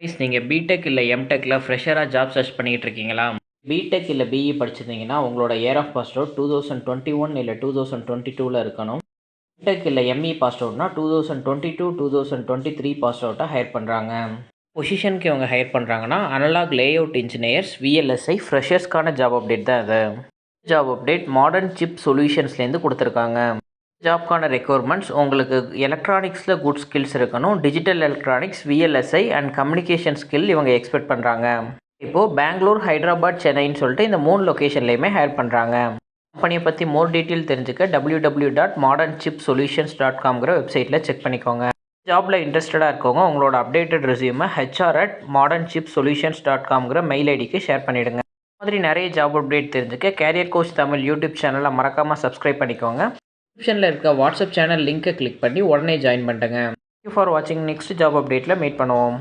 நீங்கள் பிடெக் இல்லை எம்டெக்கில் ஃப்ரெஷராக job search பண்ணிகிட்டு இருக்கீங்களா? பிடெக் இல்லை பிஇ படிச்சிருந்தீங்கன்னா உங்களோட இயர் ஆஃப் பாஸ் அவுட் 2021 இல்லை 2022ல் இருக்கணும். எம்டெக் இல்லை எம்இ பாஸ் அவுட்னா 2022 2023 பாஸ் அவுட்டாக ஹையர் பண்ணுறாங்க. பொசிஷனுக்கு இவங்க ஹையர் பண்ணுறாங்கன்னா அனலாக் லேஅவுட் இன்ஜினியர்ஸ் விஎல்எஸ்ஐ ஃப்ரெஷர்ஸ்க்கான ஜாப் அப்டேட் தான் இது. ஜாப் அப்டேட் மாடர்ன் சிப் சொல்யூஷன்ஸ்லேருந்து கொடுத்துருக்காங்க. ஜாப்க்கான ரெக்யர்மெண்ட்ஸ் உங்களுக்கு எலக்ட்ரானிக்ஸில் குட் ஸ்கில்ஸ் இருக்கணும். Digital electronics VLSI and communication skill இவங்க எக்ஸ்பெக்ட் பண்ணுறாங்க. இப்போது பெங்களூர், ஹைதராபாத், சென்னைன்னு சொல்லிட்டு இந்த 3 லொக்கேஷன்லேயுமே ஹையர் பண்ணுறாங்க. கம்பெனியை பற்றி மோர் டீட்டெயில் தெரிஞ்சுக்க www.modernchipsolutions.com வெப்சைட்டில் செக் பண்ணிக்கோங்க. ஜாபில் இன்ட்ரெஸ்டடாக இருக்கவங்க உங்களோட அப்டேட்டட் ரெஸ்யூமை hr@modernchipsolutions.com மெயில் ஐடிக்கு ஷேர் பண்ணிவிடுங்க. இந்த மாதிரி நிறைய ஜாப் அப்டேட் தெரிஞ்சுக்க கேரியர் கோச் தமிழ் யூடியூப் சேனலை மறக்காமல் சப்ஸ்கிரைப் பண்ணிக்கோங்க. டிஸ்கிரிப்ஷனில் இருக்க வாட்ஸ்அப் சேனல் லிங்க்கை கிளிக் பண்ணி உடனே ஜாயின் பண்ணிட்டேங்க. தேங்க்யூ ஃபார் வாட்சிங். நெக்ஸ்ட் ஜாப் அப்டேட்டில் மீட் பண்ணுவோம்.